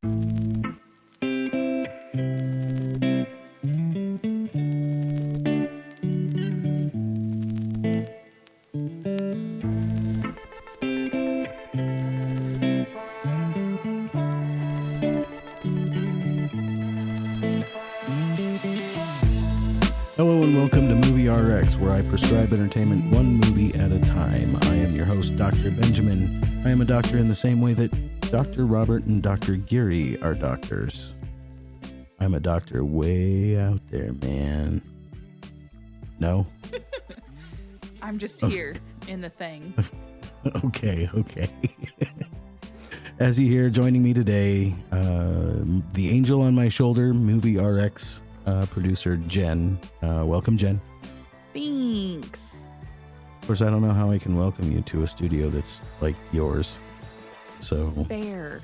Hello and welcome to Movie RX, where I prescribe entertainment one movie at a time. I am your host, Dr. Benjamin. I am a doctor in the same way that Dr. Robert and Dr. Geary are doctors. I'm a doctor way out there, man. No? I'm just here in the thing. Okay. As you hear, joining me today, the angel on my shoulder, Movie RX producer Jen. Welcome, Jen. Thanks. Of course, I don't know how I can welcome you to a studio that's like yours. So Fair.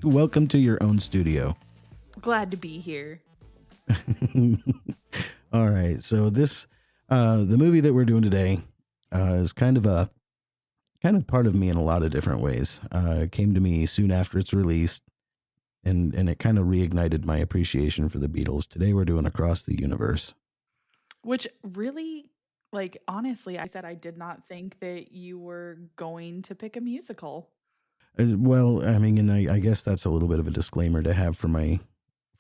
welcome to your own studio. Glad to be here. All right. So this, the movie that we're doing today, is kind of part of me in a lot of different ways. It came to me soon after its release, and it kind of reignited my appreciation for the Beatles. Today we're doing Across the Universe. Which really, like, honestly, I said I did not think that you were going to pick a musical. Well, I mean, and I guess that's a little bit of a disclaimer to have for my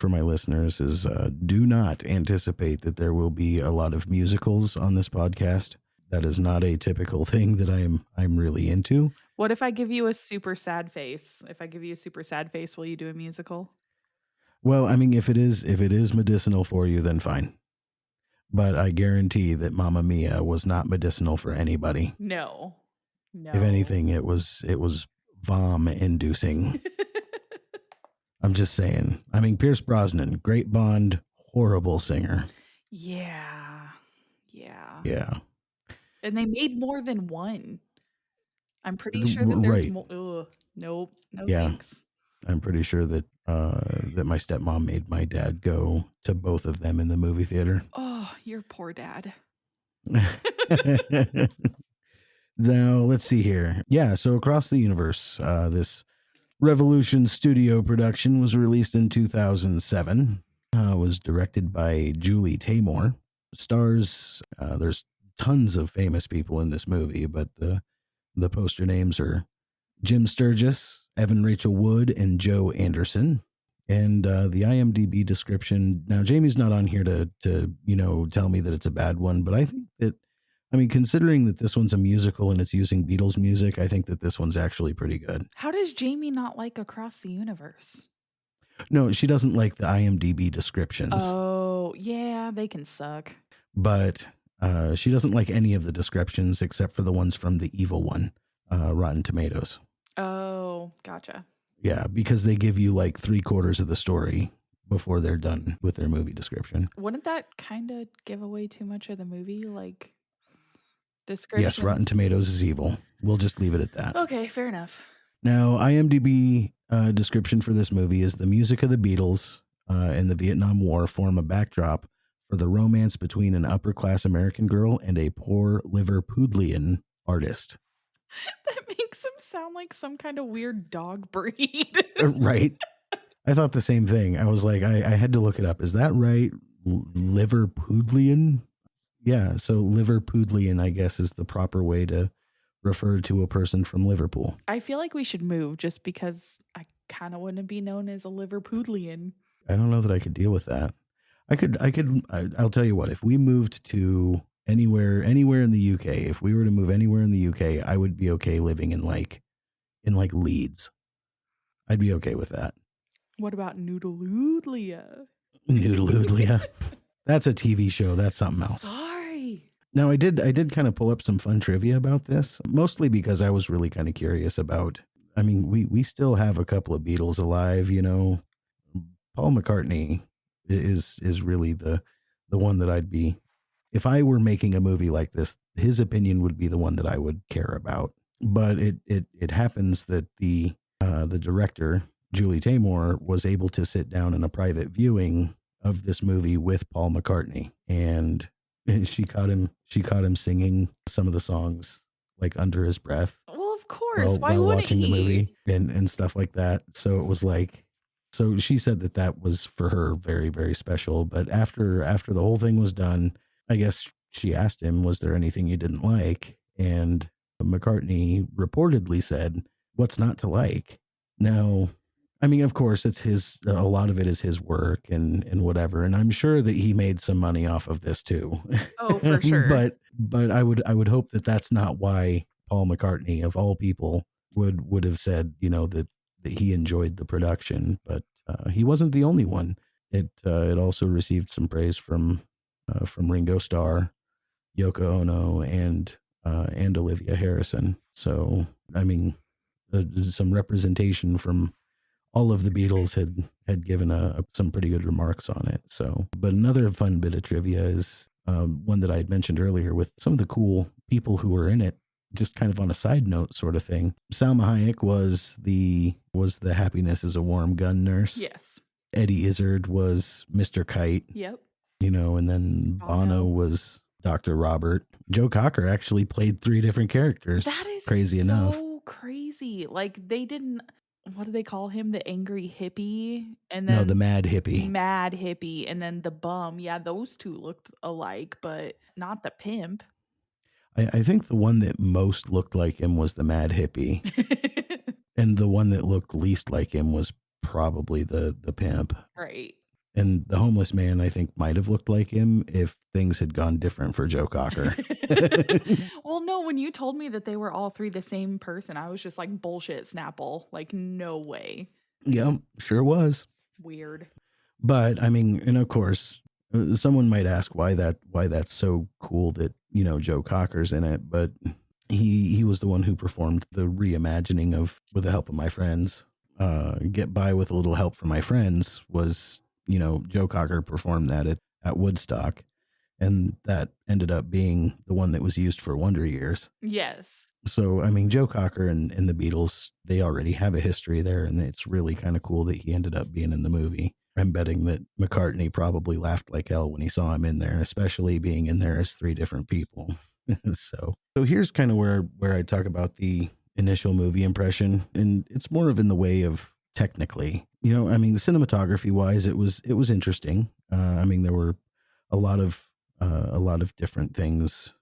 listeners is do not anticipate that there will be a lot of musicals on this podcast. That is not a typical thing that I'm really into. What if I give you a super sad face? If I give you a super sad face, will you do a musical? Well, I mean, if it is medicinal for you, then fine. But I guarantee that Mamma Mia was not medicinal for anybody. No. If anything, it was vom inducing. I'm just saying. I mean, Pierce Brosnan, great Bond, horrible singer. Yeah. And they made more than one. I'm pretty sure that there's right. more. No Yeah. thanks. I'm pretty sure that that my stepmom made my dad go to both of them in the movie theater. Oh, your poor dad. Now, let's see here. Yeah, so Across the Universe, this Revolution Studio production was released in 2007. Was directed by Julie Taymor. Stars, there's tons of famous people in this movie, but the poster names are Jim Sturgis, Evan Rachel Wood, and Joe Anderson. And the IMDb description. Now, Jamie's not on here to tell me that it's a bad one, but I think that, I mean, considering that this one's a musical and it's using Beatles music, I think that this one's actually pretty good. How does Jamie not like Across the Universe? No, she doesn't like the IMDb descriptions. Oh, yeah, they can suck. But she doesn't like any of the descriptions except for the ones from the evil one, Rotten Tomatoes. Oh, gotcha. Yeah, because they give you like 3/4 of the story before they're done with their movie description. Wouldn't that kind of give away too much of the movie? Like, descriptions? Yes, Rotten Tomatoes is evil. We'll just leave it at that. Okay, fair enough. Now, IMDb description for this movie is the music of the Beatles and the Vietnam War form a backdrop for the romance between an upper-class American girl and a poor Liverpudlian artist. That makes him sound like some kind of weird dog breed. Right. I thought the same thing. I was like, I had to look it up. Is that right? Liverpudlian? Yeah. So Liverpudlian, I guess, is the proper way to refer to a person from Liverpool. I feel like we should move just because I kind of want to be known as a Liverpudlian. I don't know that I could deal with that. I'll tell you what, if we moved to anywhere in the UK, if we were to move anywhere in the UK, I would be okay living in Leeds. I'd be okay with that. What about Noodleoodlia? Noodleoodlia. That's a TV show. That's something else. Sorry. Now, I did kind of pull up some fun trivia about this, mostly because I was really kind of curious about, I mean, we still have a couple of Beatles alive, you know. Paul McCartney is really the one that I'd be, if I were making a movie like this, his opinion would be the one that I would care about. But it happens that the director, Julie Taymor, was able to sit down in a private viewing of this movie with Paul McCartney, and she caught him singing some of the songs like under his breath. Well, of Of course. Why while wouldn't watching the he? movie and stuff like that. So it was like, so she said that that was for her very, very special. But after the whole thing was done, I guess she asked him, was there anything you didn't like? And McCartney reportedly said, what's not to like? Now, I mean, of course, it's his, a lot of it is his work and whatever. And I'm sure that he made some money off of this too. Oh, for sure. But I would hope that that's not why Paul McCartney, of all people, would have said, you know, that he enjoyed the production. But he wasn't the only one. It also received some praise from Ringo Starr, Yoko Ono, and Olivia Harrison. So I mean, some representation from all of the Beatles had given some pretty good remarks on it. So, but another fun bit of trivia is one that I had mentioned earlier with some of the cool people who were in it. Just kind of on a side note, sort of thing. Salma Hayek was the happiness is a warm gun nurse. Yes. Eddie Izzard was Mr. Kite. Yep. You know, and then Bono was Dr. Robert. Joe Cocker actually played 3 different characters. That is crazy so enough. crazy. Like they didn't, what do they call him? The angry hippie, and No, then the mad hippie. mad hippie, and then the bum. Yeah, those two looked alike, but not the pimp. I think the one that most looked like him was the mad hippie. And the one that looked least like him was probably the pimp. Right. And the homeless man, I think, might have looked like him if things had gone different for Joe Cocker. Well, no, when you told me that they were all 3 the same person, I was just like, bullshit, Snapple. Like, no way. Yep, sure was. Weird. But I mean, and of course, someone might ask why that's so cool that, you know, Joe Cocker's in it, but he was the one who performed the reimagining of With the Help of My Friends. Get By with a Little Help from My Friends was, you know, Joe Cocker performed that at Woodstock, and that ended up being the one that was used for Wonder Years. Yes. So, I mean, Joe Cocker and the Beatles, they already have a history there, and it's really kind of cool that he ended up being in the movie. I'm betting that McCartney probably laughed like hell when he saw him in there, especially being in there as 3 different people. So here's kind of where I talk about the initial movie impression, and it's more of in the way of technically, you know, I mean, cinematography wise, it was interesting. I mean, there were a lot of different things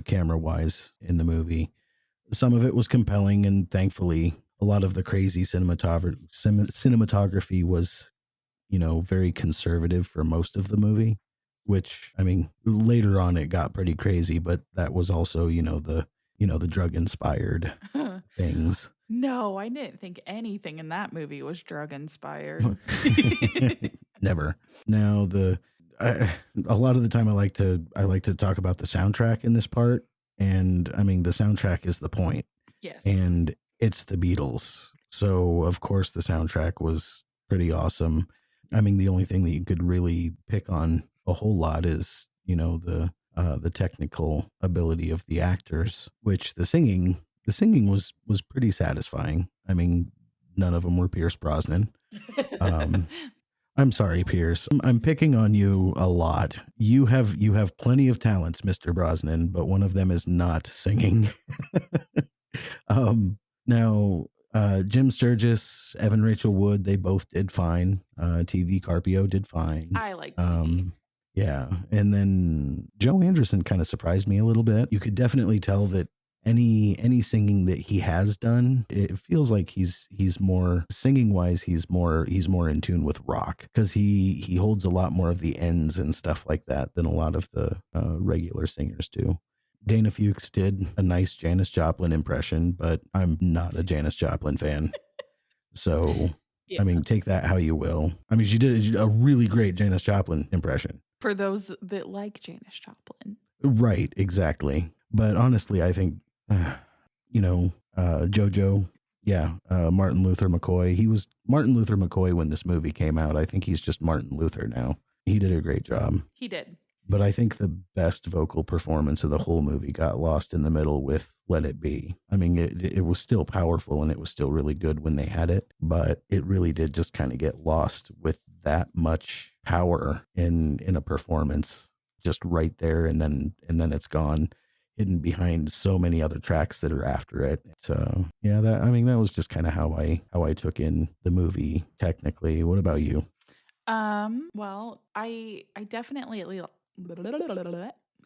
camera wise in the movie. Some of it was compelling, and thankfully, a lot of the crazy cinematography was, you know, very conservative for most of the movie. Which, I mean, later on it got pretty crazy, but that was also, you know, the drug inspired things. No, I didn't think anything in that movie was drug inspired. Never. Now a lot of the time I like to talk about the soundtrack in this part, and I mean the soundtrack is the point. Yes. And it's the Beatles, so of course the soundtrack was pretty awesome. I mean, the only thing that you could really pick on a whole lot is, you know, the technical ability of the actors, which the singing was pretty satisfying. I mean, none of them were Pierce Brosnan. I'm sorry, Pierce. I'm picking on you a lot. You have plenty of talents, Mr. Brosnan, but one of them is not singing. Now, Jim Sturgis, Evan Rachel Wood, they both did fine. TV Carpio did fine. I like TV. Yeah. And then Joe Anderson kind of surprised me a little bit. You could definitely tell that any singing that he has done, it feels like he's more singing wise, he's more in tune with rock, because he holds a lot more of the ends and stuff like that than a lot of the regular singers do. Dana Fuchs did a nice Janis Joplin impression, but I'm not a Janis Joplin fan. So, yeah. I mean, take that how you will. I mean, she did a really great Janis Joplin impression. For those that like Janis Joplin. Right, exactly. But honestly, I think, you know, JoJo, yeah, Martin Luther McCoy. He was Martin Luther McCoy when this movie came out. I think he's just Martin Luther now. He did a great job. He did. But I think the best vocal performance of the whole movie got lost in the middle with Let It Be. I mean, it was still powerful and it was still really good when they had it, but it really did just kind of get lost with that much power in a performance just right there, and then it's gone. hidden behind so many other tracks that are after it. So yeah, that was just kind of how I took in the movie technically. What about you? Well, I definitely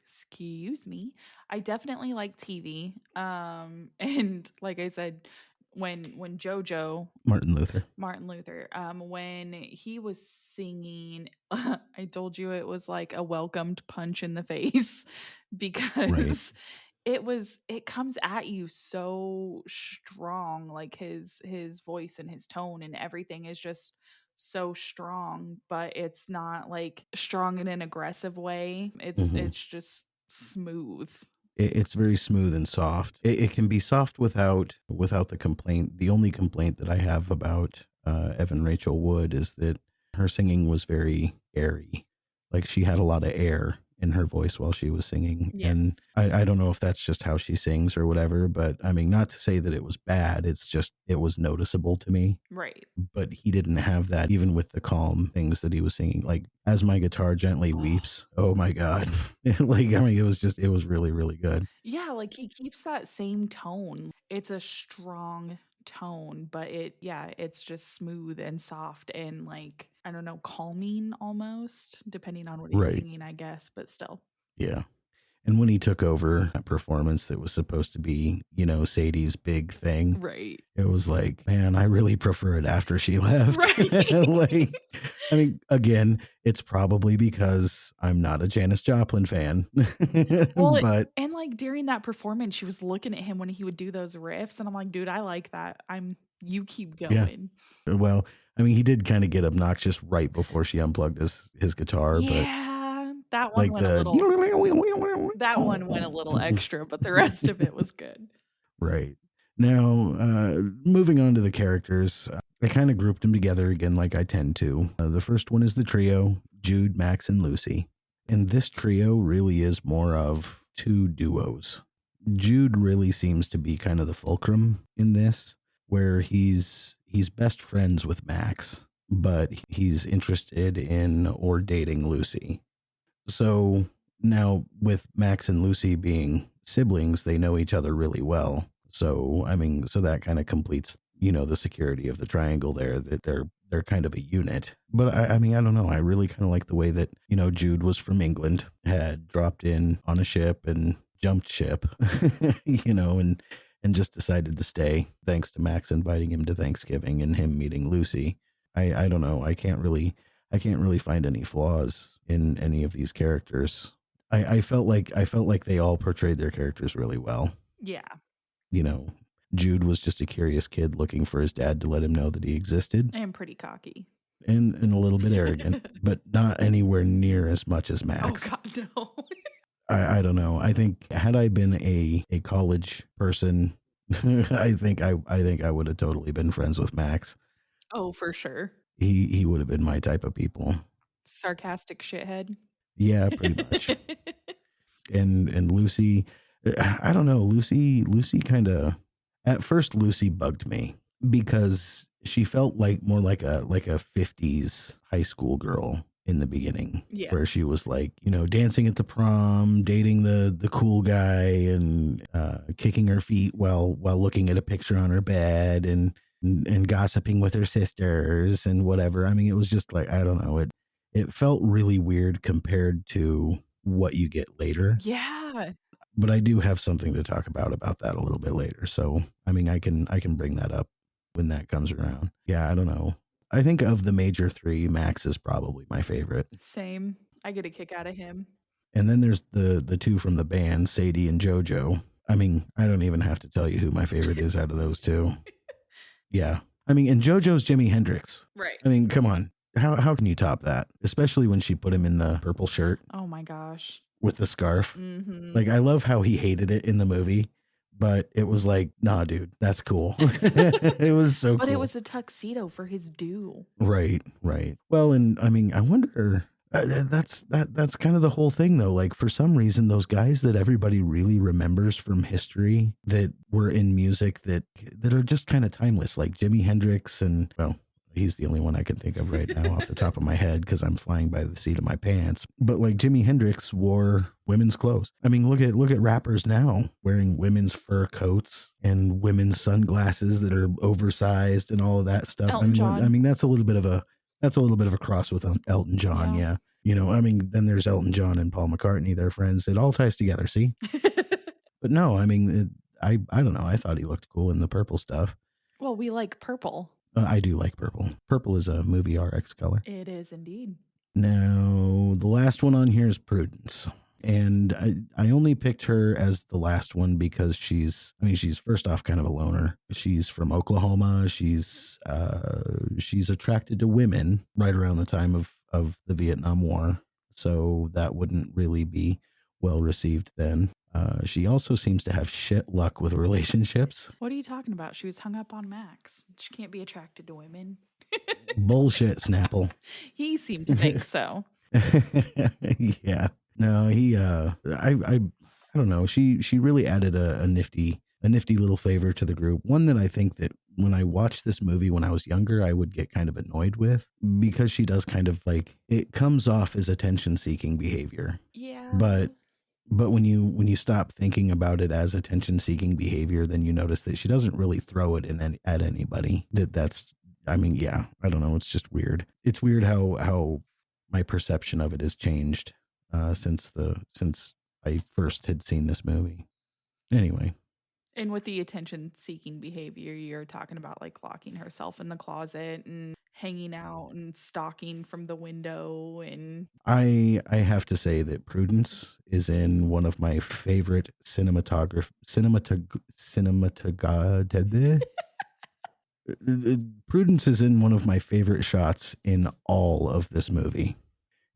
excuse me. I definitely like TV. And like I said, when JoJo Martin Luther. Martin Luther, when he was singing, I told you it was like a welcomed punch in the face Right. because it comes at you so strong, like his voice and his tone and everything is just so strong, but it's not like strong in an aggressive way. Hmm. It's just smooth. It's very smooth and soft. It can be soft without the complaint. The only complaint that I have about Evan Rachel Wood is that her singing was very airy. Like she had a lot of air in her voice while she was singing. And Yes. I don't know if that's just how she sings or whatever, but I mean, not to say that it was bad. It's just, it was noticeable to me. Right. But he didn't have that even with the calm things that he was singing, like As My Guitar Gently Oh. Weeps. Oh my God. Like, I mean, it was really, really good. Yeah, like he keeps that same tone. It's a strong tone, but it's just smooth and soft and like, I don't know, calming almost, depending on what he's Right. singing, I guess, but still. Yeah. And when he took over that performance that was supposed to be, Sadie's big thing, Right. it was like, man, I really prefer it after she left. Right. Like, I mean, again, it's probably because I'm not a Janis Joplin fan. Well, But and like during that performance, she was looking at him when he would do those riffs, and I'm like, dude, I like that. You keep yeah, going. well, I mean, he did kind of get obnoxious right before she unplugged his guitar, but Yeah, that one like went a the little that one went a little extra, but the rest of it was good. right. Now, moving on to the characters, I kind of grouped them together again, like I tend to. The first one is the trio, Jude, Max, and Lucy. And this trio really is more of two duos. Jude really seems to be kind of the fulcrum in this, where he's best friends with Max, but he's interested in or dating Lucy. So now, with Max and Lucy being siblings, they know each other really well. So, I mean, so that kind of completes, the security of the triangle there, that they're kind of a unit. But I mean, I don't know. I really kind of like the way that, Jude was from England, had dropped in on a ship and jumped ship, and just decided to stay thanks to Max inviting him to Thanksgiving and him meeting Lucy. I don't know. I can't really find any flaws in any of these characters. I felt like they all portrayed their characters really well. Yeah, You know, Jude was just a curious kid looking for his dad to let him know that he existed, and pretty cocky. and a little bit arrogant, but not anywhere near as much as Oh Max. god, no. I don't know. I think had I been a college person, I think I would have totally been friends with Max. Oh, for sure. He would have been my type of people. Sarcastic shithead. Yeah, pretty much. And Lucy, I don't know, Lucy kind of, at first Lucy bugged me because she felt like more like a 50s high school girl in the beginning, Yeah. where she was like, dancing at the prom, dating the cool guy, and kicking her feet while looking at a picture on her bed, and gossiping with her sisters and whatever. I mean, it was just like, I don't know, it felt really weird compared to what you get later. Yeah. But I do have something to talk about that a little bit later. So, I mean, I can bring that up when that comes around. Yeah, I don't know. I think of the major three, Max is probably my favorite. Same. I get a kick out of him. And then there's the two from the band, Sadie and JoJo. I mean, I don't even have to tell you who my favorite is out of those two. Yeah. I mean, and JoJo's Jimi Hendrix. Right. I mean, come on. How can you top that? Especially when she put him in the purple shirt Oh my gosh. with the scarf. Mhm. Like, I love how he hated it in the movie, but it was like, nah, dude, that's cool. It was so But cool. it was a tuxedo for his due. Right, right. Well, and I mean, I wonder. That's kind of the whole thing, though. Like, for some reason, those guys that everybody really remembers from history that were in music that are just kind of timeless, like Jimi Hendrix and, well, He's the only one I can think of right now off the top of my head because I'm flying by the seat of my pants. But like Jimi Hendrix wore women's clothes. I mean, look at rappers now wearing women's fur coats and women's sunglasses that are oversized and all of that stuff. Elton John. That's a little bit of a cross with Elton John. Yeah. Then there's Elton John and Paul McCartney. They're friends. It all ties together. See, but no, I don't know. I thought he looked cool in the purple stuff. Well, we like purple. I do like purple. Purple is a movie RX color. It is indeed. Now, the last one on here is Prudence. And I only picked her as the last one because she's first off kind of a loner. She's from Oklahoma. She's attracted to women right around the time of the Vietnam War. So that wouldn't really be well received then. She also seems to have shit luck with relationships. What are you talking about? She was hung up on Max. She can't be attracted to women. Bullshit, Snapple. He seemed to think so. Yeah. No, I don't know. She really added a nifty little flavor to the group. One that I think that when I watched this movie when I was younger, I would get kind of annoyed with because she does kind of like, it comes off as attention seeking behavior. Yeah. But when you stop thinking about it as attention seeking behavior, then you notice that she doesn't really throw it at anybody. I don't know. It's just weird. It's weird how my perception of it has changed since I first had seen this movie. Anyway. And with the attention-seeking behavior, you're talking about like locking herself in the closet and hanging out and stalking from the window. And I have to say that Prudence is in one of my favorite Prudence is in one of my favorite shots in all of this movie.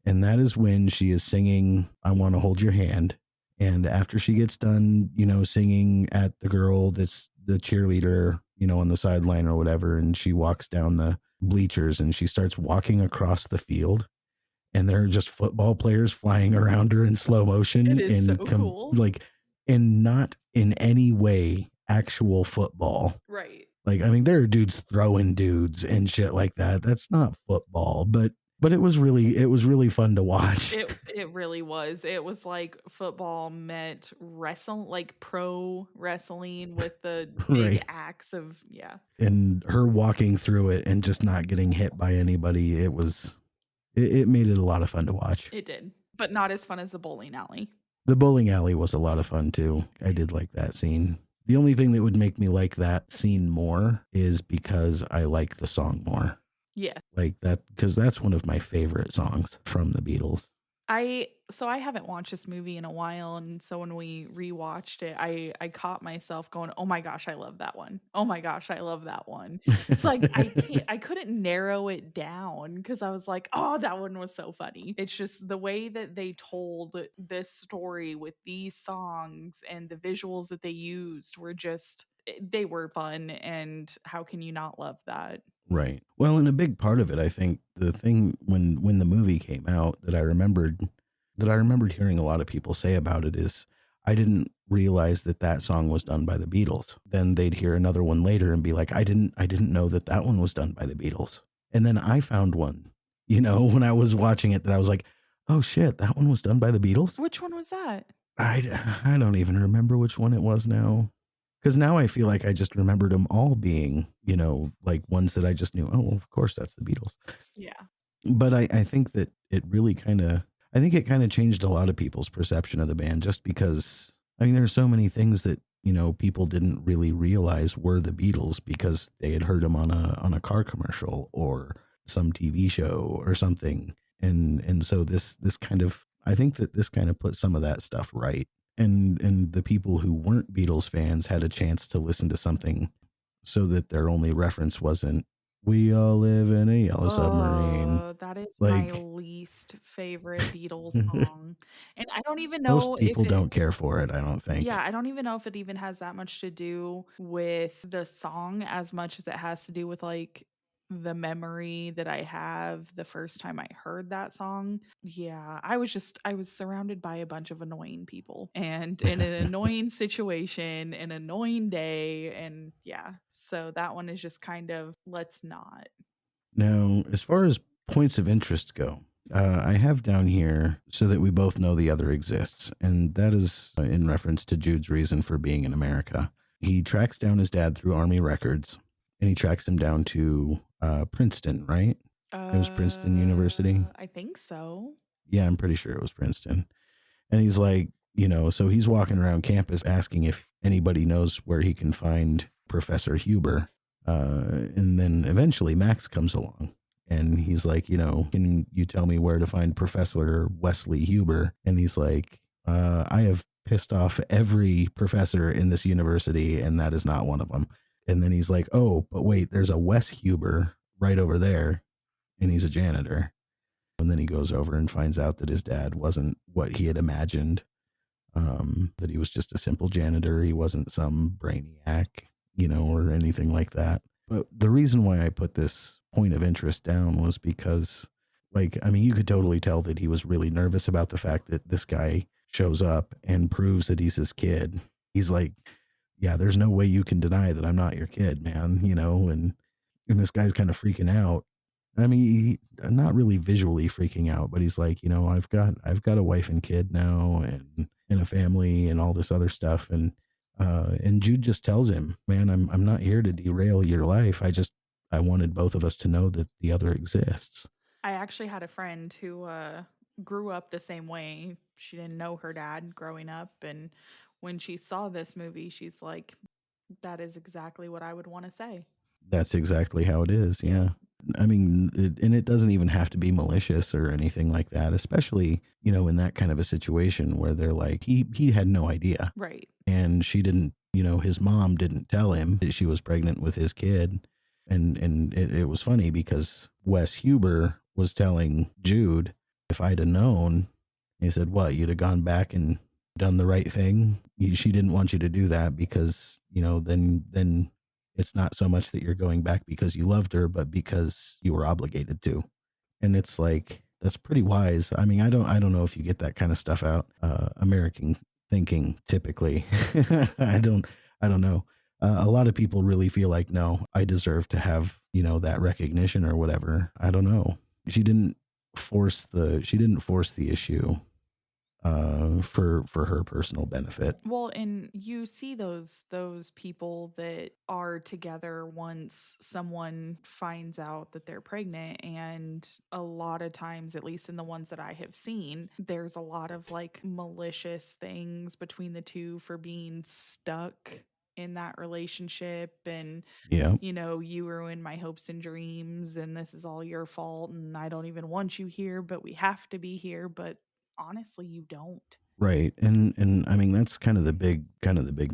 And that is when she is singing I Want to Hold Your Hand. And after she gets done, singing at the girl that's the cheerleader, on the sideline or whatever, and she walks down the bleachers and she starts walking across the field. And there are just football players flying around her in slow motion. It is so cool. And not in any way actual football. Right. There are dudes throwing dudes and shit like that. That's not football, but it was really fun to watch. It really was. It was like football met wrestling, like pro wrestling with the big axe of, yeah. And her walking through it and just not getting hit by anybody. It made it a lot of fun to watch. It did, but not as fun as the bowling alley. The bowling alley was a lot of fun too. I did like that scene. The only thing that would make me like that scene more is because I like the song more. Yeah. Like that, because that's one of my favorite songs from the Beatles. I haven't watched this movie in a while, and so when we rewatched it, I caught myself going, "Oh my gosh, I love that one. Oh my gosh, I love that one." It's like I couldn't narrow it down because I was like, "Oh, that one was so funny." It's just the way that they told this story with these songs and the visuals that they used they were fun, and how can you not love that? Right. Well, and a big part of it, I think, the thing when the movie came out that I remembered hearing a lot of people say about it is I didn't realize that song was done by the Beatles. Then they'd hear another one later and be like, I didn't know that one was done by the Beatles. And then I found one, when I was watching it that I was like, oh shit, that one was done by the Beatles. Which one was that? I don't even remember which one it was now. Because now I feel like I just remembered them all being, like ones that I just knew. Oh, well, of course, that's the Beatles. Yeah. But I think that it really kind of changed a lot of people's perception of the band just because, there's so many things that, people didn't really realize were the Beatles because they had heard them on a car commercial or some TV show or something. And so I think that this kind of put some of that stuff right. And the people who weren't Beatles fans had a chance to listen to something so that their only reference wasn't "We all live in a yellow submarine." That is my least favorite Beatles song. And I don't even know most people don't care for it, I don't think. Yeah, I don't even know if it even has that much to do with the song as much as it has to do with like the memory that I have the first time I heard that song. Yeah, I was surrounded by a bunch of annoying people and in an annoying situation, an annoying day. And yeah, so that one is just kind of, let's not. Now, as far as points of interest go, I have down here so that we both know the other exists, and that is in reference to Jude's reason for being in America. He tracks down his dad through Army records, and he tracks him down to Princeton, right? It was Princeton University. I think so. Yeah, I'm pretty sure it was Princeton. And he's like, you know, so he's walking around campus asking if anybody knows where he can find Professor Huber. And then eventually Max comes along and he's like, you know, can you tell me where to find Professor Wesley Huber? And he's like, I have pissed off every professor in this university, and that is not one of them. And then he's like, oh, but wait, there's a Wes Huber right over there, and he's a janitor. And then he goes over and finds out that his dad wasn't what he had imagined, that he was just a simple janitor. He wasn't some brainiac, you know, or anything like that. But the reason why I put this point of interest down was because, like, I mean, you could totally tell that he was really nervous about the fact that this guy shows up and proves that he's his kid. He's like, yeah, there's no way you can deny that I'm not your kid, man, you know, and this guy's kind of freaking out. I mean, not really visually freaking out, but he's like, you know, I've got a wife and kid now, and a family and all this other stuff, and Jude just tells him, man, I'm not here to derail your life. I wanted both of us to know that the other exists. I actually had a friend who grew up the same way. She didn't know her dad growing up, and when she saw this movie, she's like, that is exactly what I would want to say. That's exactly how it is. Yeah. Yeah. I mean, and it doesn't even have to be malicious or anything like that, especially, you know, in that kind of a situation where they're like, he had no idea. Right. And she didn't, you know, his mom didn't tell him that she was pregnant with his kid. And it was funny because Wes Huber was telling Jude, if I'd have known, he said, what, you'd have gone back and done the right thing? She didn't want you to do that because, you know, then it's not so much that you're going back because you loved her, but because you were obligated to. And it's like, that's pretty wise. I mean, I don't know if you get that kind of stuff out, American thinking typically. I don't know. A lot of people really feel like, no, I deserve to have, you know, that recognition or whatever. I don't know. She didn't force the issue for her personal benefit. Well, and you see those people that are together once someone finds out that they're pregnant, and a lot of times, at least in the ones that I have seen, there's a lot of like malicious things between the two for being stuck in that relationship, and Yeah. you know, you ruined my hopes and dreams, and this is all your fault, and I don't even want you here, but we have to be here. But honestly, you don't. Right. And I mean, that's kind of the big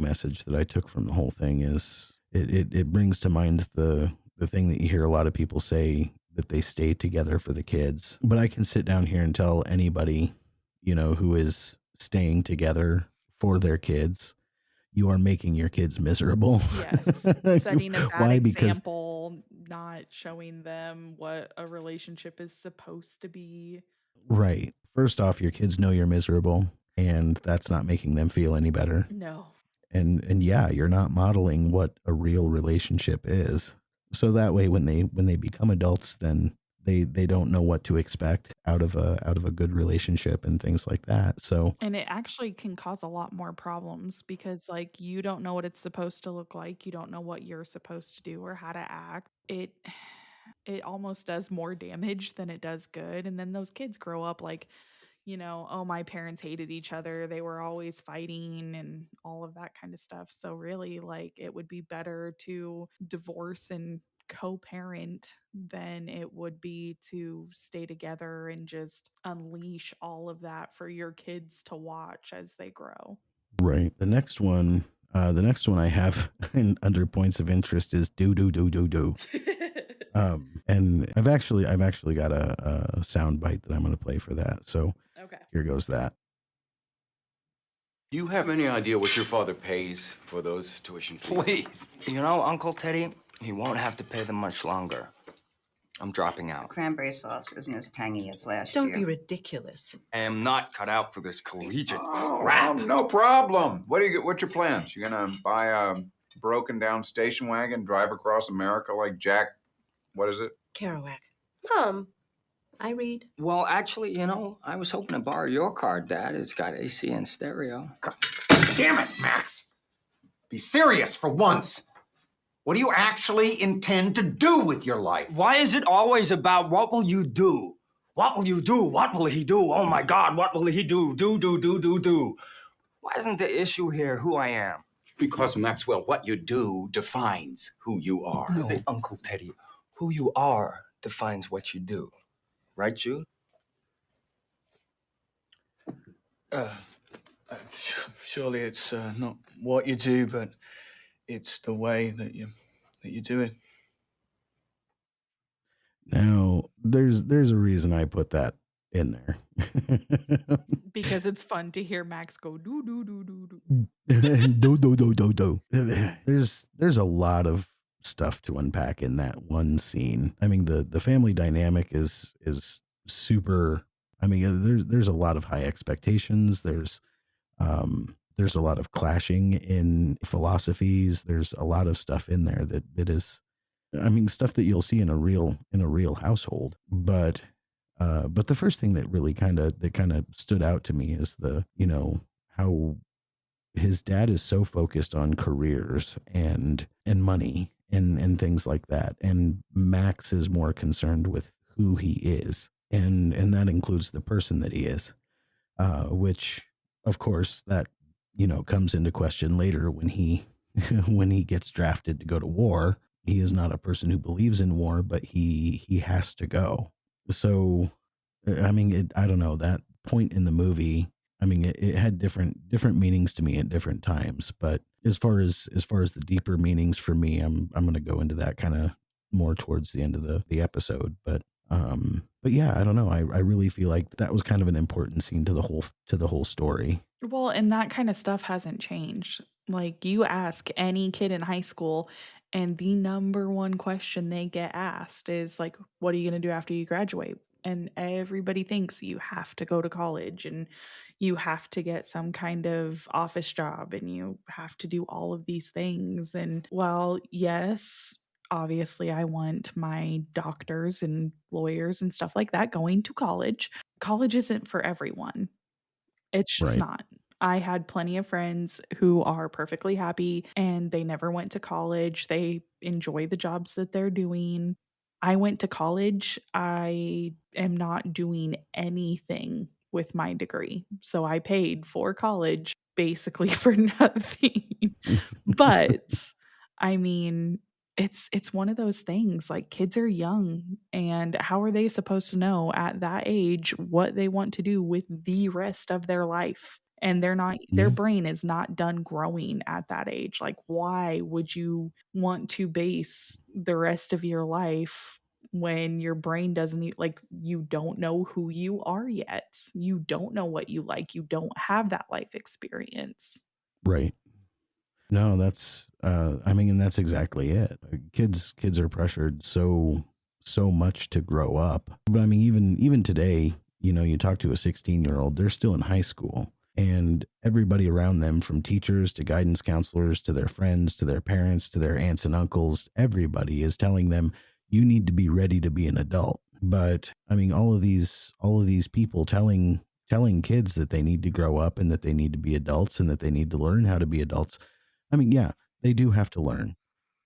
message that I took from the whole thing is it brings to mind the thing that you hear a lot of people say, that they stay together for the kids. But I can sit down here and tell anybody, you know, who is staying together for their kids, you are making your kids miserable. Yes, setting a bad Why? Because example, not showing them what a relationship is supposed to be. right. First off, your kids know you're miserable, and that's not making them feel any better. No. And yeah, you're not modeling what a real relationship is. So that way, when they become adults, then they don't know what to expect out of a good relationship and things like that. So And it actually can cause a lot more problems because, like, you don't know what it's supposed to look like. You don't know what you're supposed to do or how to act. It almost does more damage than it does good. And then those kids grow up like, you know, oh, my parents hated each other. They were always fighting and all of that kind of stuff. So, really, like, it would be better to divorce and co parent than it would be to stay together and just unleash all of that for your kids to watch as they grow. right, the next one I have under points of interest is do. And I've actually got a sound bite that I'm going to play for that. So Okay. here goes that. Do you have any idea what your father pays for those tuition fees? Please. You know, Uncle Teddy, he won't have to pay them much longer. I'm dropping out. Cranberry sauce isn't as tangy as last Don't year. be ridiculous. I am not cut out for this collegiate Oh, crap. no problem. What's your plans? You gonna buy a broken down station wagon, drive across America like Jack, what is it? Kerouac. Mom, I read. Well, actually, I was hoping to borrow your car, Dad. It's got AC and stereo. Damn it, Max! Be serious for once. What do you actually intend to do with your life? Why is it always about what will you do? What will you do? What will he do? Oh my God, what will he do? Do. Why isn't the issue here who I am? Because, Maxwell, what you do defines who you are. No, Uncle Teddy, who you are defines what you do. Right, Jude? Surely it's not what you do, but it's the way that you do it. Now, there's a reason I put that in there. Because it's fun to hear Max go do do do do do. do. There's a lot of stuff to unpack in that one scene. I mean, the family dynamic is super. I mean, there's a lot of high expectations. There's a lot of clashing in philosophies. There's a lot of stuff in there that is, I mean, stuff that you'll see in a real household. But the first thing that really kind of stood out to me is how his dad is so focused on careers and money and things like that, and Max is more concerned with who he is, and that includes the person that he is, which of course that comes into question later when he when he gets drafted to go to war. He is not a person who believes in war, but he has to go. So, I mean, I don't know, that point in the movie, I mean, it had different meanings to me at different times. But as far as the deeper meanings for me, I'm going to go into that kind of more towards the end of the episode. But yeah, I don't know. I really feel like that was kind of an important scene to the whole story. Well, and that kind of stuff hasn't changed. Like, you ask any kid in high school, and the number one question they get asked is like, what are you going to do after you graduate? And everybody thinks you have to go to college and you have to get some kind of office job and you have to do all of these things. And while, yes, obviously I want my doctors and lawyers and stuff like that going to college, college isn't for everyone. It's just Right. not. I had plenty of friends who are perfectly happy and they never went to college. They enjoy the jobs that they're doing. I went to college. I am not doing anything with my degree. So I paid for college basically for nothing. But I mean, it's one of those things, like, kids are young, and how are they supposed to know at that age what they want to do with the rest of their life? And their Yeah. brain is not done growing at that age. Like, why would you want to base the rest of your life when your brain doesn't like, you don't know who you are yet? You don't know what you like. You don't have that life experience. Right. No, that's I mean, and that's exactly it. Kids are pressured so much to grow up. But I mean, even today, you talk to a 16-year-old, they're still in high school, and everybody around them, from teachers to guidance counselors to their friends to their parents to their aunts and uncles, everybody is telling them you need to be ready to be an adult. But I mean, all of these people telling kids that they need to grow up and that they need to be adults and that they need to learn how to be adults. I mean, yeah, they do have to learn,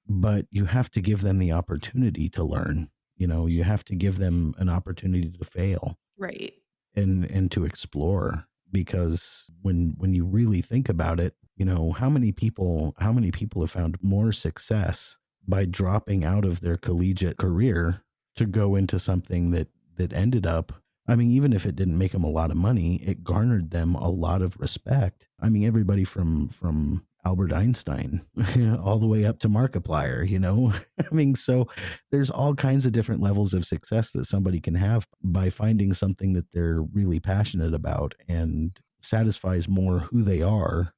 but you have to give them the opportunity to learn. You have to give them an opportunity to fail Right. and to explore, because when you really think about it, how many people have found more success by dropping out of their collegiate career to go into something that ended up, I mean, even if it didn't make them a lot of money, it garnered them a lot of respect. I mean, everybody from Albert Einstein all the way up to Markiplier, I mean, so there's all kinds of different levels of success that somebody can have by finding something that they're really passionate about and satisfies more who they are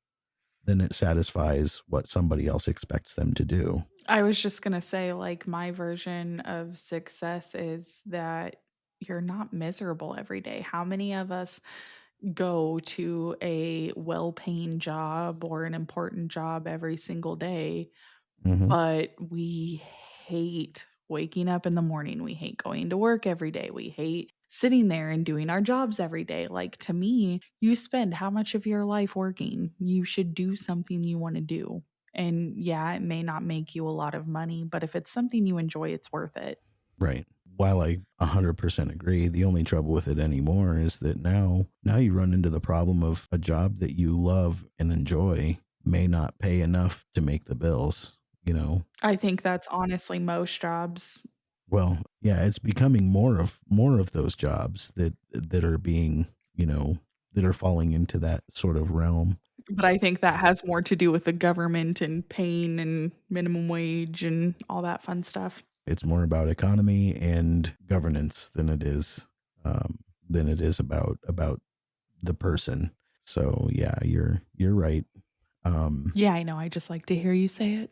than it satisfies what somebody else expects them to do. I was just going to say, like, my version of success is that you're not miserable every day. How many of us go to a well-paying job or an important job every single day, Mhm. but we hate waking up in the morning. We hate going to work every day. We hate sitting there and doing our jobs every day. Like, to me, you spend how much of your life working? You should do something you want to do. And yeah, it may not make you a lot of money, but if it's something you enjoy, it's worth it. Right. While I 100% agree, the only trouble with it anymore is that now you run into the problem of a job that you love and enjoy may not pay enough to make the bills, you know? I think that's honestly most jobs. Well, yeah, it's becoming more of those jobs that are being, that are falling into that sort of realm. But I think that has more to do with the government and paying and minimum wage and all that fun stuff. It's more about economy and governance than it is about the person. So yeah, you're right. Yeah, I know. I just like to hear you say it.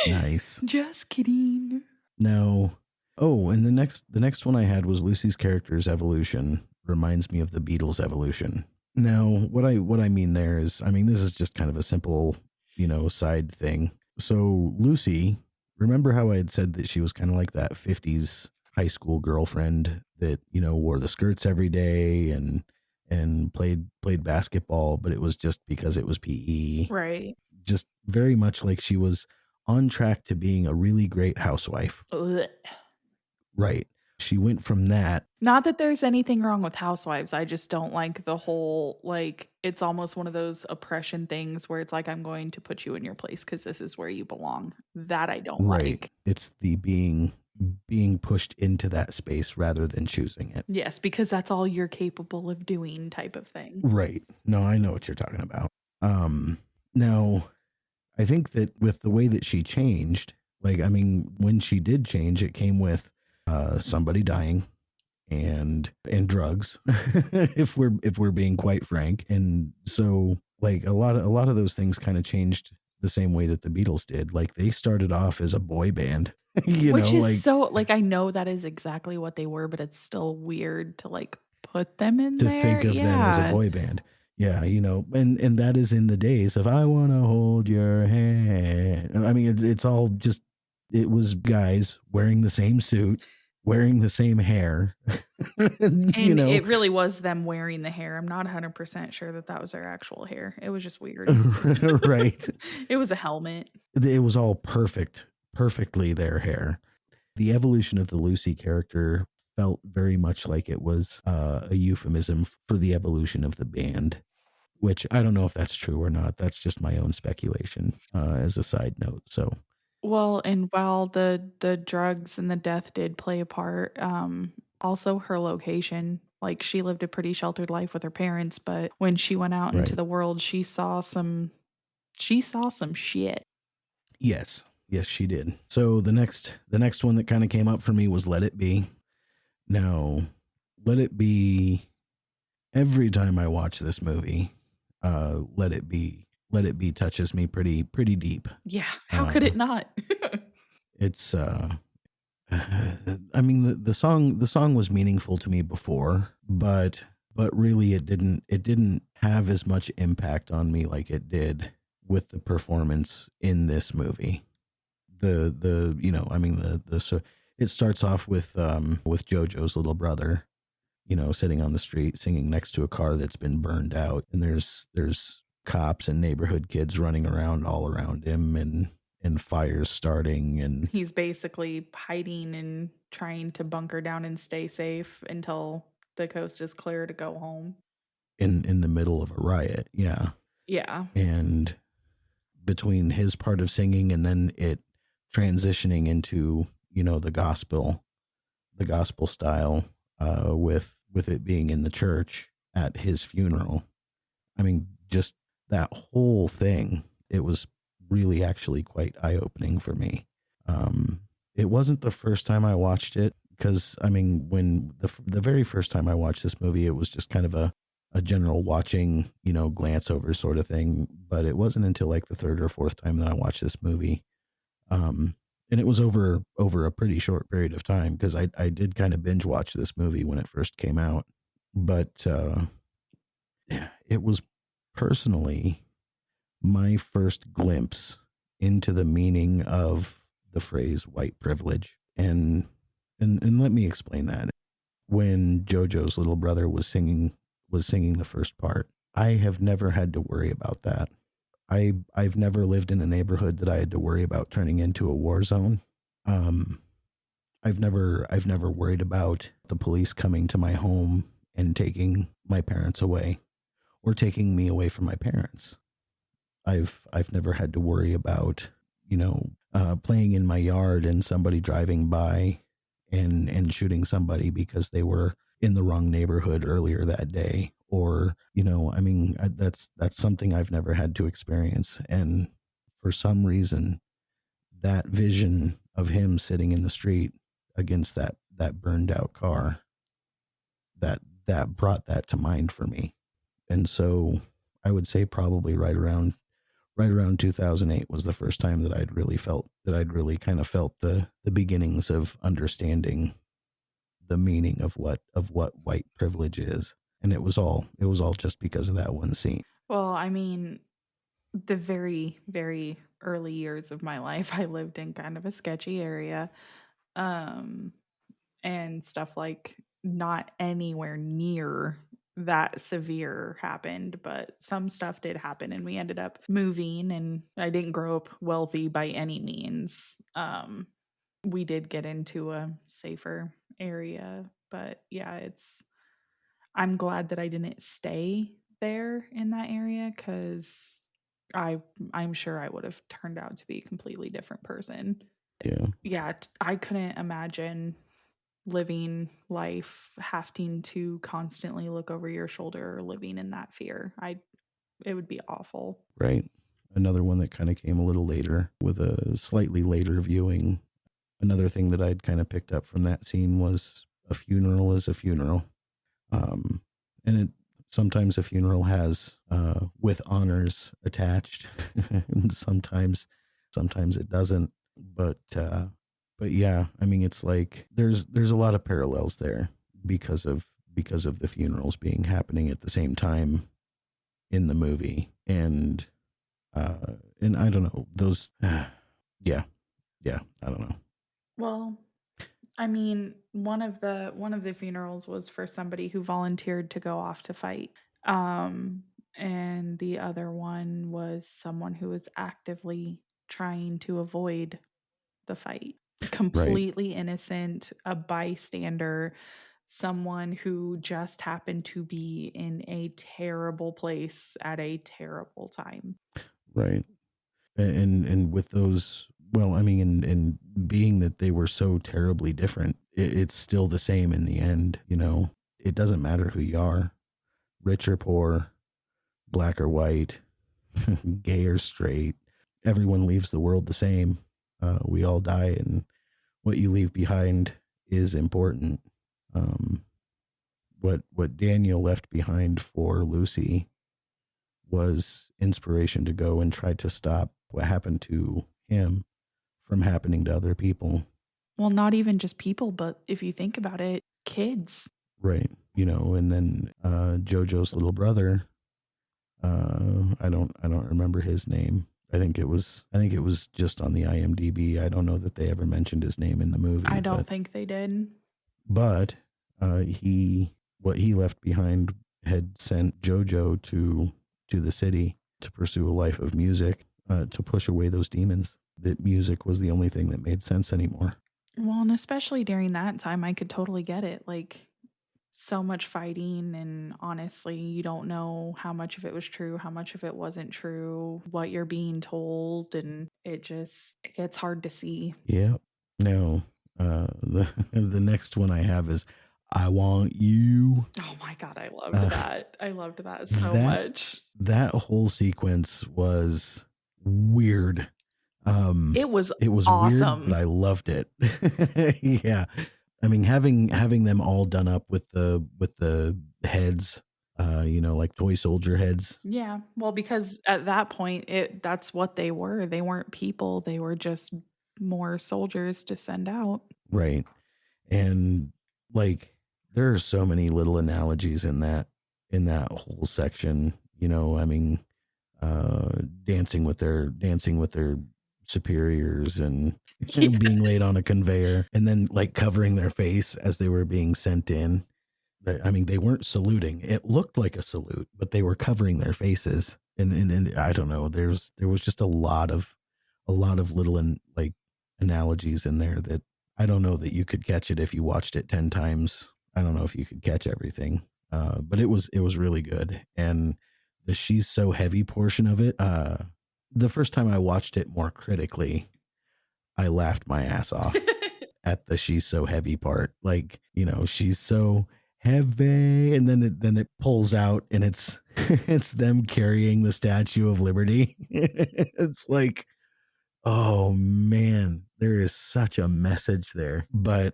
Nice. Just kidding. Now, and the next one I had was Lucy's character's evolution reminds me of the Beatles' evolution. Now, what I mean there is, this is just kind of a simple, side thing. So Lucy, remember how I had said that she was kind of like that 50s high school girlfriend that, wore the skirts every day and played basketball, but it was just because it was PE. Right. Just very much like she was on track to being a really great housewife. Ugh. Right. She went from that. Not that there's anything wrong with housewives. I just don't like the whole, like, it's almost one of those oppression things where it's like, I'm going to put you in your place because this is where you belong. That I don't like. It's the being pushed into that space rather than choosing it. Yes, because that's all you're capable of doing type of thing. Right. No, I know what you're talking about. Now, I think that with the way that she changed, when she did change, it came with somebody dying and drugs, if we're being quite frank. And so a lot of those things kind of changed the same way that the Beatles did. Like, they started off as a boy band, Which is so, I know that is exactly what they were, but it's still weird to put them in to there. think of them as a boy band. Yeah, and that is in the days of I want to hold your hand. It's all just, it was guys wearing the same suit, wearing the same hair. And it really was them wearing the hair. I'm not 100% sure that was their actual hair. It was just weird. Right. It was a helmet. It was all perfectly their hair. The evolution of the Lucy character felt very much like it was a euphemism for the evolution of the band, which I don't know if that's true or not. That's just my own speculation as a side note. So, well, and while the drugs and the death did play a part, also her location, she lived a pretty sheltered life with her parents, but when she went out into the world, she saw some shit. Yes, she did. So the next one that kind of came up for me was Let It Be. Now, Let It Be, every time I watch this movie, Let It Be touches me pretty deep. Yeah, how could it not? It's the song was meaningful to me before, but really it didn't have as much impact on me like it did with the performance in this movie. It starts off with JoJo's little brother, sitting on the street singing next to a car that's been burned out, and there's cops and neighborhood kids running around all around him, and fires starting, and he's basically hiding and trying to bunker down and stay safe until the coast is clear to go home. In the middle of a riot, yeah. And between his part of singing and then it transitioning into the gospel style, with it being in the church at his funeral, just that whole thing, it was really actually quite eye-opening for me. It wasn't the first time I watched it, because when the very first time I watched this movie, it was just kind of a general watching, glance over sort of thing. But it wasn't until the third or fourth time that I watched this movie. And it was over a pretty short period of time, because I did kind of binge watch this movie when it first came out. But it was personally my first glimpse into the meaning of the phrase white privilege. And let me explain that. When JoJo's little brother was singing the first part, I have never had to worry about that. I've never lived in a neighborhood that I had to worry about turning into a war zone. I've never worried about the police coming to my home and taking my parents away or taking me away from my parents. I've never had to worry about, playing in my yard and somebody driving by and shooting somebody because they were in the wrong neighborhood earlier that day. Or, that's something I've never had to experience. And for some reason, that vision of him sitting in the street against that burned out car, that brought that to mind for me. And so I would say probably right around 2008 was the first time that I'd really kind of felt the beginnings of understanding the meaning of what white privilege is. And it was all just because of that one scene. Well, I mean, the very, very early years of my life, I lived in kind of a sketchy area. And stuff like not anywhere near that severe happened, but some stuff did happen and we ended up moving, and I didn't grow up wealthy by any means. We did get into a safer area, but yeah, I'm glad that I didn't stay there in that area, because I'm sure I would have turned out to be a completely different person. Yeah. I couldn't imagine living life having to constantly look over your shoulder or living in that fear. It would be awful. Right. Another one that kind of came a little later with a slightly later viewing. Another thing that I'd kind of picked up from that scene was a funeral is a funeral. And sometimes a funeral has with honors attached, and sometimes it doesn't. But yeah, I mean, it's like there's a lot of parallels there because of the funerals happening at the same time in the movie, and I don't know those. Yeah, I don't know. Well, I mean, one of the funerals was for somebody who volunteered to go off to fight. And the other one was someone who was actively trying to avoid the fight. Completely innocent, a bystander, someone who just happened to be in a terrible place at a terrible time. Right. And with those, well, I mean, and being that they were so terribly different, it's still the same in the end. It doesn't matter who you are, rich or poor, black or white, gay or straight. Everyone leaves the world the same. We all die, and what you leave behind is important. What Daniel left behind for Lucy was inspiration to go and try to stop what happened to him from happening to other people. Well, not even just people, but if you think about it, kids. Right. And then JoJo's little brother, I don't remember his name. I think it was just on the IMDb. I don't know that they ever mentioned his name in the movie. I don't think they did. But what he left behind had sent JoJo to the city to pursue a life of music, to push away those demons. That music was the only thing that made sense anymore. Well, and especially during that time, I could totally get it. Like, so much fighting, and honestly, you don't know how much of it was true, how much of it wasn't true, what you're being told, and it gets hard to see. Yeah. No. The next one I have is I Want You. Oh my God, I loved that. I loved that so much. That whole sequence was weird. It was awesome, weird, but I loved it. Yeah. I mean, having them all done up with the heads, like toy soldier heads. Yeah. Well, because at that point, that's what they were. They weren't people. They were just more soldiers to send out. Right. And like, there are so many little analogies in that whole section, I mean, dancing with their, superiors and being laid on a conveyor and then like covering their face as they were being sent in. I mean, they weren't saluting. It looked like a salute, but they were covering their faces. And I don't know. There was just a lot of little like analogies in there that I don't know that you could catch it if you watched it 10 times. I don't know if you could catch everything. But it was really good. And the she's so heavy portion of it, the first time I watched it more critically, I laughed my ass off at the she's so heavy part. Like, you know, she's so heavy, and then it pulls out and it's it's them carrying the Statue of Liberty. It's like, oh man, there is such a message there. But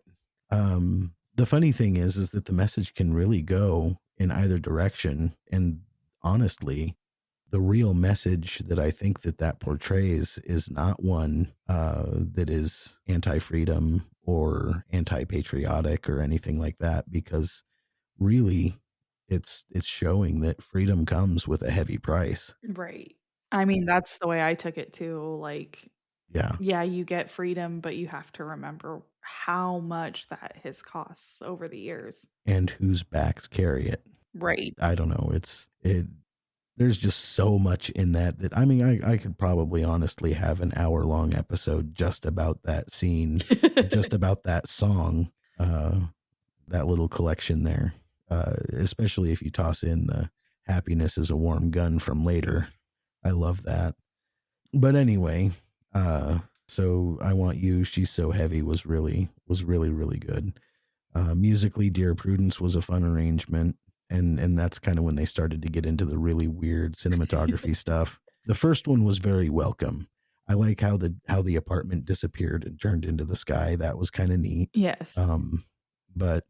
the funny thing is that the message can really go in either direction. And honestly, the real message that I think that portrays is not one that is anti-freedom or anti-patriotic or anything like that, because really it's showing that freedom comes with a heavy price. Right. I mean, that's the way I took it too. Like, Yeah. yeah, you get freedom, but you have to remember how much that has costs over the years. And whose backs carry it. Right. I don't know. There's just so much in that I mean, I could probably honestly have an hour-long episode just about that scene, just about that song, that little collection there, especially if you toss in the Happiness is a Warm Gun from later. I love that. But anyway, so I Want You, She's So Heavy was really, really good. Musically, Dear Prudence was a fun arrangement. And that's kind of when they started to get into the really weird cinematography stuff. The first one was very welcome. I like how the apartment disappeared and turned into the sky. That was kind of neat. Yes. But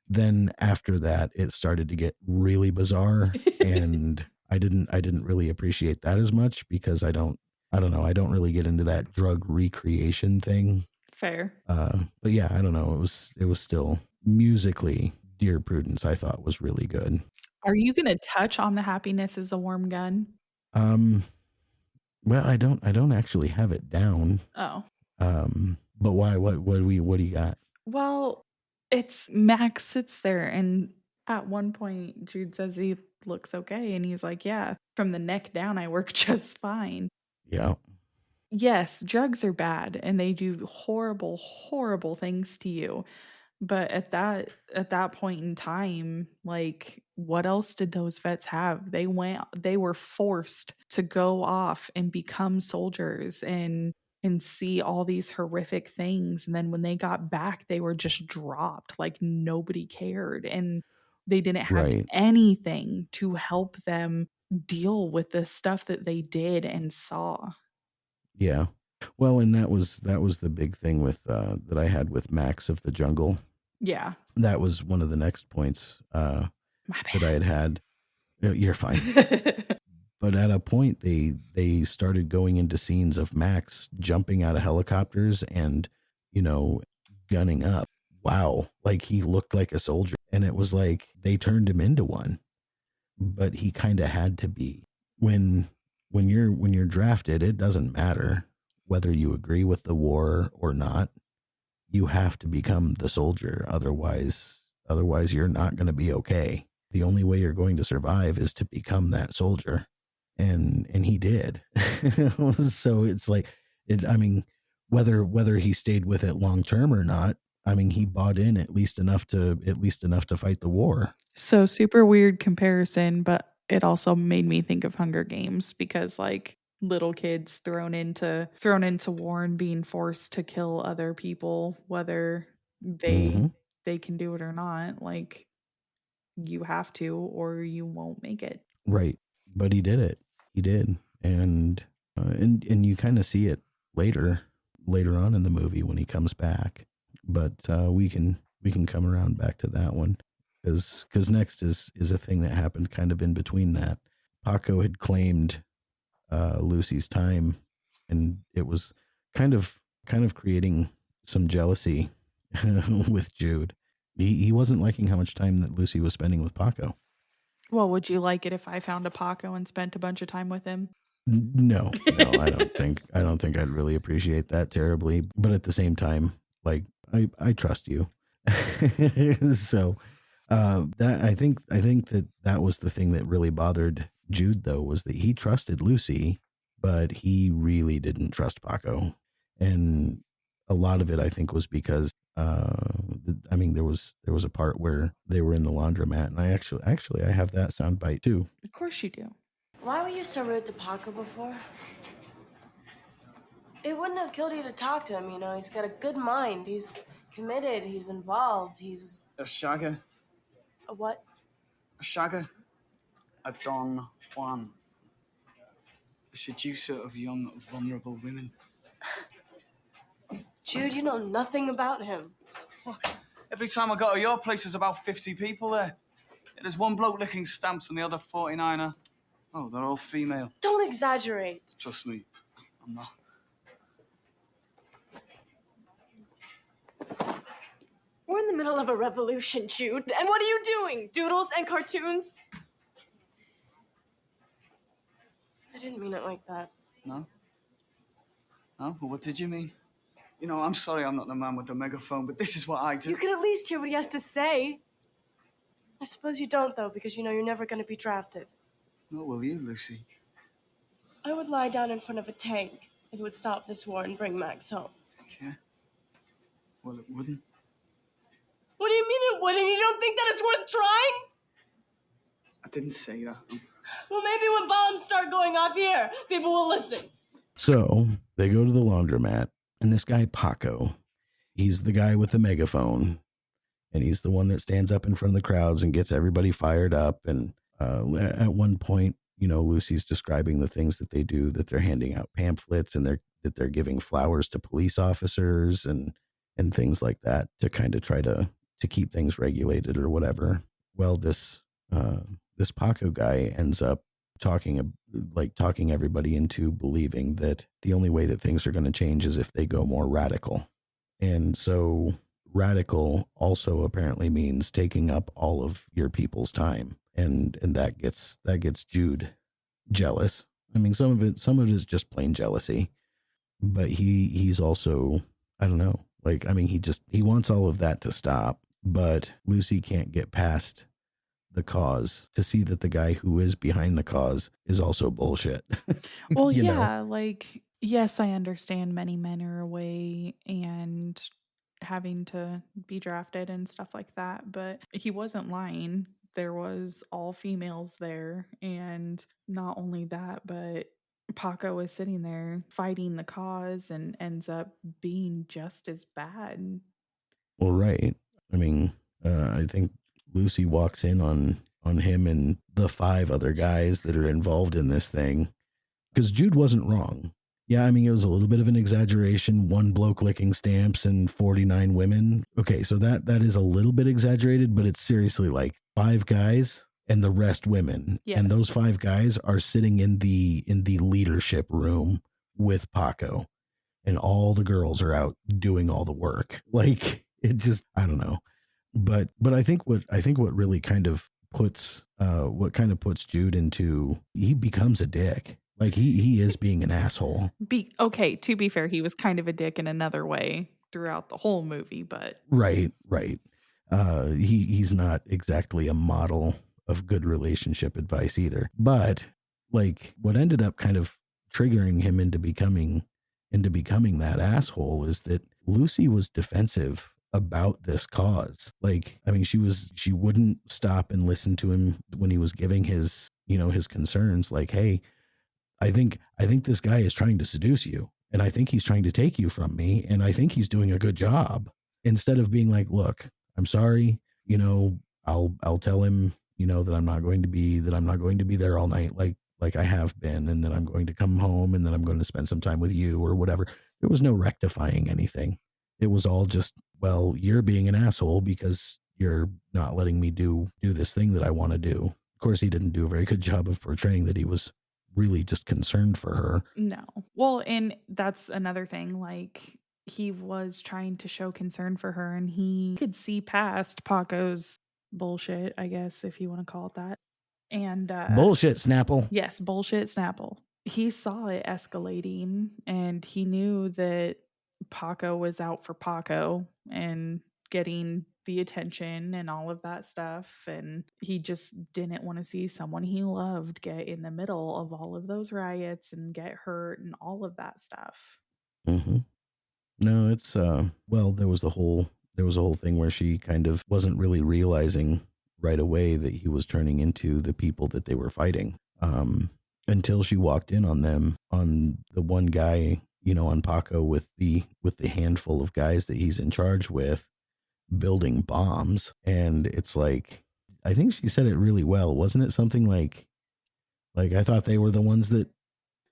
then after that, it started to get really bizarre, and I didn't really appreciate that as much because I don't know. I don't really get into that drug recreation thing. Fair. But yeah, I don't know. It was still musically. Dear Prudence, I thought was really good. Are you going to touch on the Happiness is a Warm Gun? Well, I don't actually have it down. Oh. But why? What do you got? Well, it's Max sits there and at one point Jude says he looks okay and he's like, yeah, from the neck down I work just fine. Yeah. Yes, drugs are bad and they do horrible, horrible things to you. But at that point in time, like, what else did those vets have? They were forced to go off and become soldiers and see all these horrific things. And then when they got back, they were just dropped. Like nobody cared. And they didn't have Right. anything to help them deal with the stuff that they did and saw. Yeah. Well, and that was the big thing with that I had with Max of the Jungle. Yeah. That was one of the next points My that I had. No, you're fine. But at a point, they started going into scenes of Max jumping out of helicopters and, you know, gunning up. Wow, like he looked like a soldier, and it was like they turned him into one. But he kind of had to be. When you're drafted, it doesn't matter whether you agree with the war or not. You have to become the soldier, otherwise you're not going to be okay. The only way you're going to survive is to become that soldier, and he did. So it's like I mean, whether he stayed with it long term or not, I mean, he bought in at least enough to fight the war. So super weird comparison, but it also made me think of Hunger Games because like little kids thrown into war and being forced to kill other people, whether they can do it or not. Like you have to, or you won't make it. Right. But he did it. He did. And you kind of see it later on in the movie when he comes back. But we can come around back to that one because next is a thing that happened kind of in between that. Paco had claimed Lucy's time, and it was kind of creating some jealousy with Jude. He wasn't liking how much time that Lucy was spending with Paco. Well, would you like it if I found a Paco and spent a bunch of time with him? No, I don't think I'd really appreciate that terribly. But at the same time, like I trust you. So that I think that was the thing that really bothered Jude, though, was that he trusted Lucy, but he really didn't trust Paco. And a lot of it, I think, was because I mean, there was a part where they were in the laundromat, and I actually I have that sound bite too. Of course you do. Why were you so rude to Paco before? It wouldn't have killed you to talk to him, you know. He's got a good mind. He's committed. He's involved. He's... A shagger. A what? A shagger. A Don Juan. A seducer of young, vulnerable women. Jude, you know nothing about him. Every time I go to your place, there's about 50 people there. There's one bloke licking stamps and the other 49er. Oh, they're all female. Don't exaggerate. Trust me, I'm not. We're in the middle of a revolution, Jude. And what are you doing? Doodles and cartoons? I didn't mean it like that. No? No? Well, what did you mean? You know, I'm sorry I'm not the man with the megaphone, but this is what I do. You can at least hear what he has to say. I suppose you don't, though, because you know you're never going to be drafted. No, will you, Lucy? I would lie down in front of a tank if it would stop this war and bring Max home. Yeah? Well, it wouldn't. What do you mean it wouldn't? You don't think that it's worth trying? I didn't say that. Well, maybe when bombs start going off here, people will listen. So they go to the laundromat, and this guy Paco, he's the guy with the megaphone, and he's the one that stands up in front of the crowds and gets everybody fired up. And at one point, you know, Lucy's describing the things that they do, that they're handing out pamphlets and that they're giving flowers to police officers and things like that to kind of try to keep things regulated or whatever. Well, this Paco guy ends up talking everybody into believing that the only way that things are going to change is if they go more radical. And so radical also apparently means taking up all of your people's time. And that gets Jude jealous. I mean, some of it is just plain jealousy, but he's also, I don't know, like, I mean, he wants all of that to stop, but Lucy can't get past the cause to see that the guy who is behind the cause is also bullshit. Well, You know? yeah, like, yes, I understand many men are away and having to be drafted and stuff like that, but he wasn't lying. There was all females there, and not only that, but Paco was sitting there fighting the cause and ends up being just as bad. Well, right. I mean, I think Lucy walks in on him and the 5 other guys that are involved in this thing, because Jude wasn't wrong. Yeah, I mean, it was a little bit of an exaggeration. 1 bloke licking stamps and 49 women. Okay, so that is a little bit exaggerated, but it's seriously like 5 guys and the rest women. Yes. And those 5 guys are sitting in the leadership room with Paco, and all the girls are out doing all the work. Like, it just, I don't know. But I think what really kind of puts Jude into, he becomes a dick. Like, he is being an asshole. Okay, to be fair, he was kind of a dick in another way throughout the whole movie, but Right. He's not exactly a model of good relationship advice either. But like, what ended up kind of triggering him into becoming that asshole is that Lucy was defensive about this cause. Like, I mean, she wouldn't stop and listen to him when he was giving his concerns, like, hey, I think this guy is trying to seduce you, and I think he's trying to take you from me, and I think he's doing a good job. Instead of being like, look, I'm sorry, you know, I'll tell him, you know, that I'm not going to be there all night like I have been, and then I'm going to come home, and then I'm going to spend some time with you or whatever. There was no rectifying anything. It was all just, well, you're being an asshole because you're not letting me do this thing that I want to do. Of course, he didn't do a very good job of portraying that he was really just concerned for her. no. Well, and that's another thing. Like, he was trying to show concern for her, and he could see past Paco's bullshit, I guess, if you want to call it that. And Bullshit, Snapple. yes, bullshit Snapple. He saw it escalating and he knew that Paco was out for Paco and getting the attention and all of that stuff. And he just didn't want to see someone he loved get in the middle of all of those riots and get hurt and all of that stuff. Mm-hmm. No, it's well, there was a whole thing where she kind of wasn't really realizing right away that he was turning into the people that they were fighting. Until she walked in on them, on the one guy, on Paco with the handful of guys that he's in charge with building bombs. And it's like, I think she said it really well. Wasn't it something like I thought they were the ones that,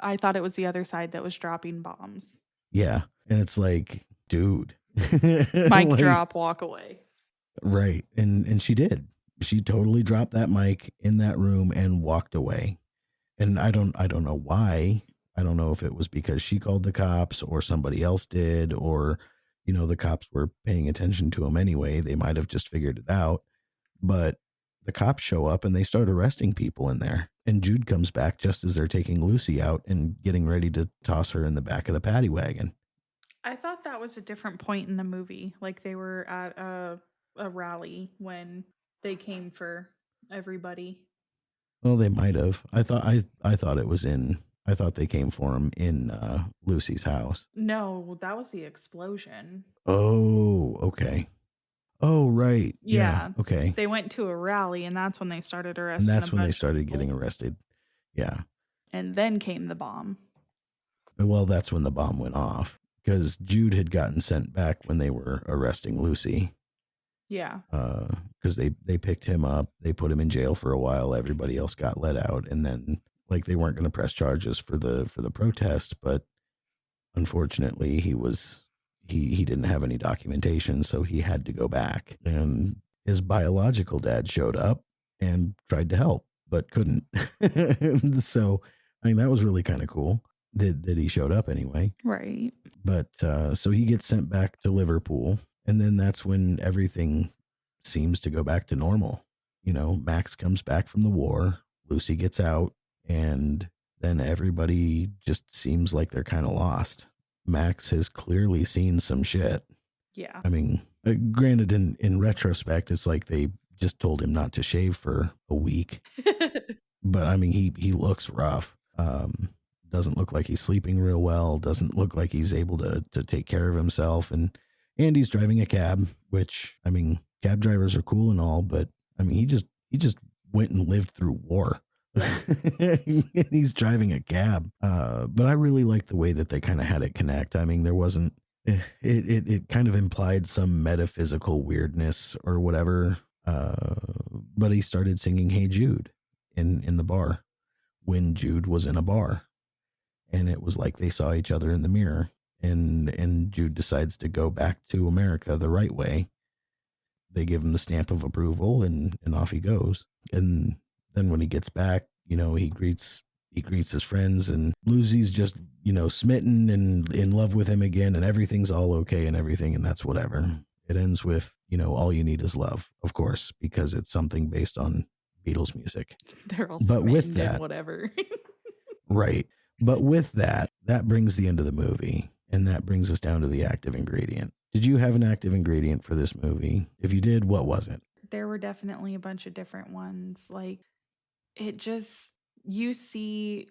I thought it was the other side that was dropping bombs. yeah. And it's like, dude, Mic drop, walk away. Right. And she did. She totally dropped that mic in that room and walked away. And I don't know why. I don't know if it was because she called the cops or somebody else did, or, the cops were paying attention to him anyway. They might have just figured it out. But the cops show up and they start arresting people in there. And Jude comes back just as they're taking Lucy out and getting ready to toss her in the back of the paddy wagon. I thought that was a different point in the movie. Like they were at a rally when they came for everybody. Well, they might have. I thought it was in. I thought they came for him in Lucy's house. No, that was the explosion. Oh, okay. Oh, right. Yeah. Okay. They went to a rally, and that's when they started arresting. And that's when they started getting arrested. Yeah. And then came the bomb. Well, that's when the bomb went off because Jude had gotten sent back when they were arresting Lucy. Yeah. Because they picked him up, they put him in jail for a while. Everybody else got let out, and then they weren't going to press charges for the protest, but unfortunately he didn't have any documentation, so he had to go back. And his biological dad showed up and tried to help, but couldn't. So I mean that was really kind of cool that he showed up anyway. Right. But so he gets sent back to Liverpool. And then that's when everything seems to go back to normal. Max comes back from the war, Lucy gets out, and then everybody just seems like they're kind of lost. Max has clearly seen some shit. Yeah. I mean, granted, in retrospect, it's like they just told him not to shave for a week. But I mean, he looks rough. Doesn't look like he's sleeping real well. Doesn't look like he's able to take care of himself. And he's driving a cab, which, I mean, cab drivers are cool and all, but I mean, he just went and lived through war. He's driving a cab. But I really like the way that they kind of had it connect. I mean, there wasn't, it kind of implied some metaphysical weirdness or whatever. But he started singing Hey Jude in the bar when Jude was in a bar. And it was like they saw each other in the mirror. And Jude decides to go back to America the right way. They give him the stamp of approval and off he goes. And then when he gets back, he greets his friends, and Lucy's just, smitten and in love with him again, and everything's all okay and everything, and that's whatever. It ends with, all you need is love, of course, because it's something based on Beatles music. They're all but with and that, whatever. right. But with that brings the end of the movie. And that brings us down to the active ingredient. Did you have an active ingredient for this movie? If you did, what was it? There were definitely a bunch of different ones. Like, you see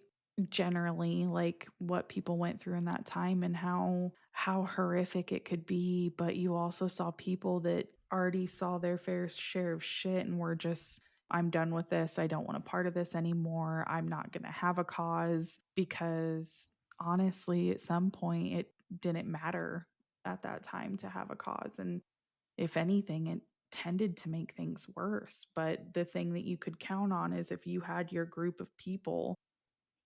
generally like what people went through in that time and how horrific it could be. But you also saw people that already saw their fair share of shit and were just, I'm done with this. I don't want a part of this anymore. I'm not going to have a cause, because honestly, at some point, it didn't matter at that time to have a cause. And if anything, it tended to make things worse. But the thing that you could count on is if you had your group of people,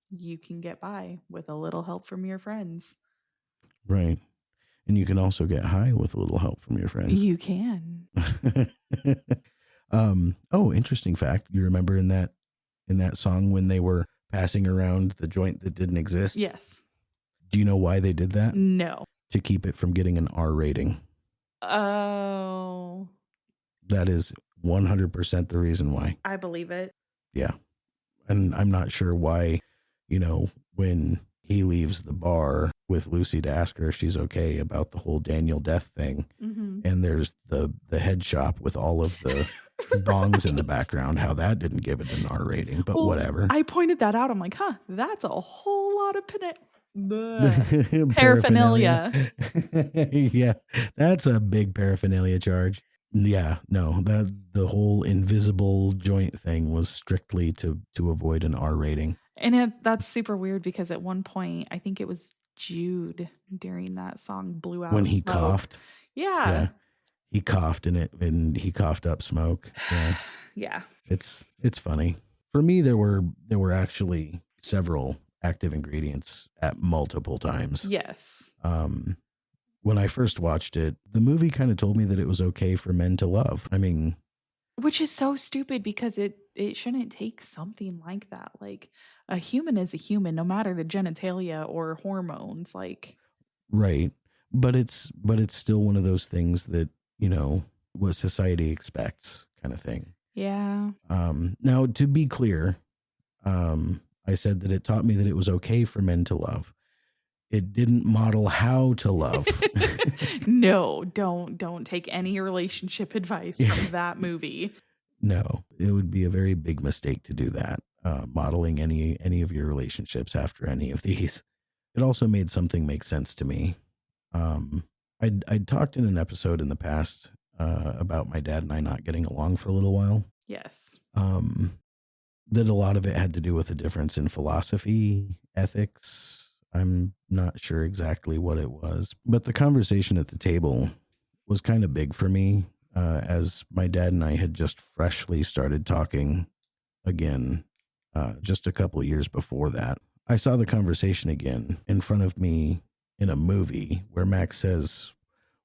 you can get by with a little help from your friends. Right. And you can also get high with a little help from your friends. You can. Oh, interesting fact. You remember in that song when they were passing around the joint that didn't exist? Yes. Do you know why they did that? No. To keep it from getting an R rating. Oh. That is 100% the reason why. I believe it. Yeah. And I'm not sure why, when he leaves the bar with Lucy to ask her if she's okay about the whole Daniel death thing. Mm-hmm. And there's the head shop with all of the bongs in the background, how that didn't give it an R rating, but Well, whatever. I pointed that out. I'm like, that's a whole lot of paraphernalia. Yeah, that's a big paraphernalia charge. Yeah, no, that the whole invisible joint thing was strictly to avoid an R rating. And that's super weird because at one point, I think it was Jude during that song blew out When he smoke. coughed. Yeah. He coughed in it and he coughed up smoke. Yeah. Yeah. It's funny. For me, there were actually several active ingredients at multiple times. Yes. When I first watched it, the movie kind of told me that it was okay for men to love. I mean, which is so stupid because it shouldn't take something like that. Like a human is a human, no matter the genitalia or hormones. Like, right. But it's still one of those things that, what society expects kind of thing. yeah. Now, to be clear, I said that it taught me that it was okay for men to love. It didn't model how to love. No, don't take any relationship advice from that movie. No, it would be a very big mistake to do that. Modeling any of your relationships after any of these. It also made something make sense to me. I'd talked in an episode in the past about my dad and I not getting along for a little while. Yes. That a lot of it had to do with a difference in philosophy, ethics. I'm not sure exactly what it was, but the conversation at the table was kind of big for me, as my dad and I had just freshly started talking again, just a couple of years before that. I saw the conversation again in front of me in a movie where Max says,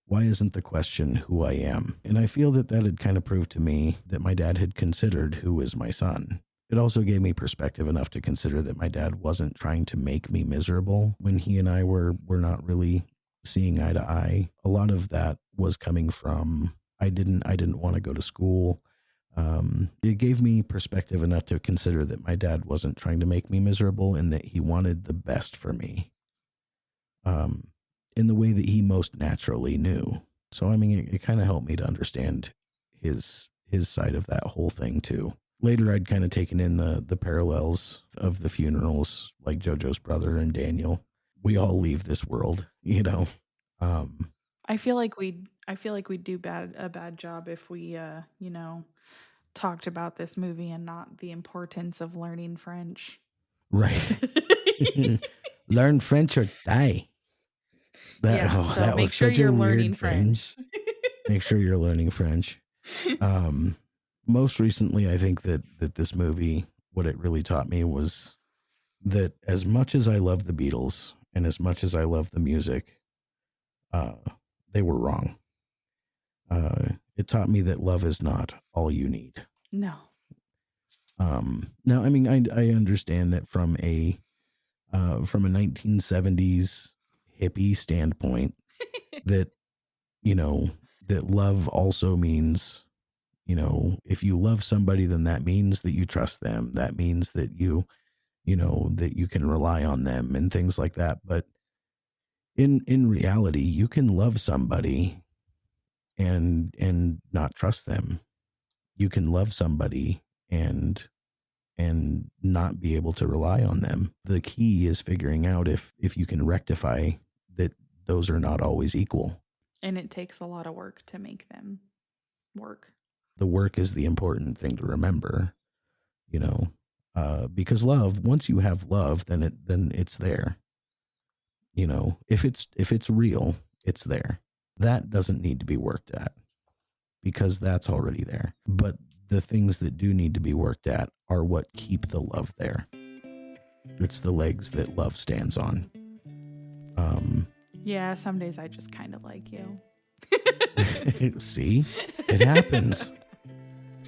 "Why isn't the question who I am?" And I feel that had kind of proved to me that my dad had considered who is my son. It also gave me perspective enough to consider that my dad wasn't trying to make me miserable when he and I were not really seeing eye to eye. A lot of that was coming from I didn't want to go to school. It gave me perspective enough to consider that my dad wasn't trying to make me miserable and that he wanted the best for me, in the way that he most naturally knew. So, I mean, it kind of helped me to understand his side of that whole thing too. Later, I'd kind of taken in the parallels of the funerals, like JoJo's brother and Daniel. We all leave this world, I feel like we'd do a bad job if we talked about this movie and not the importance of learning French. Right. Learn French or die. That make was sure such you're a weird learning thing. French. Make sure you're learning French. Most recently, I think that this movie, what it really taught me was that as much as I love the Beatles and as much as I love the music, they were wrong. It taught me that love is not all you need. No. Now, I mean, I understand that from a 1970s hippie standpoint, that that love also means, if you love somebody, then that means that you trust them. That means that that you can rely on them and things like that. But in reality, you can love somebody and not trust them. You can love somebody and not be able to rely on them. The key is figuring out if you can rectify that those are not always equal. And it takes a lot of work to make them work. The work is the important thing to remember, because love, once you have love, then it's there. If it's real, it's there. That doesn't need to be worked at because that's already there. But the things that do need to be worked at are what keep the love there. It's the legs that love stands on. Yeah, some days I just kind of like you. See, it happens.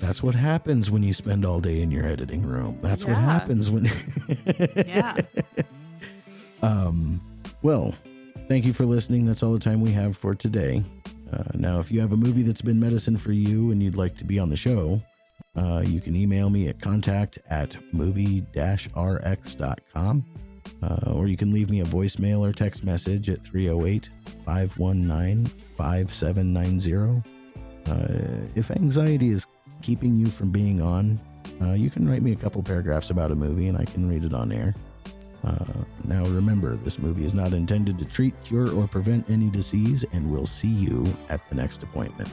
That's what happens when you spend all day in your editing room. That's what happens when. Yeah. Well, thank you for listening. That's all the time we have for today. Now, if you have a movie that's been medicine for you and you'd like to be on the show, You can email me at contact@movie-rx.com, or you can leave me a voicemail or text message at 308-519-5790. If anxiety is keeping you from being on, you can write me a couple paragraphs about a movie and I can read it on air. Now remember, this movie is not intended to treat, cure, or prevent any disease, and we'll see you at the next appointment.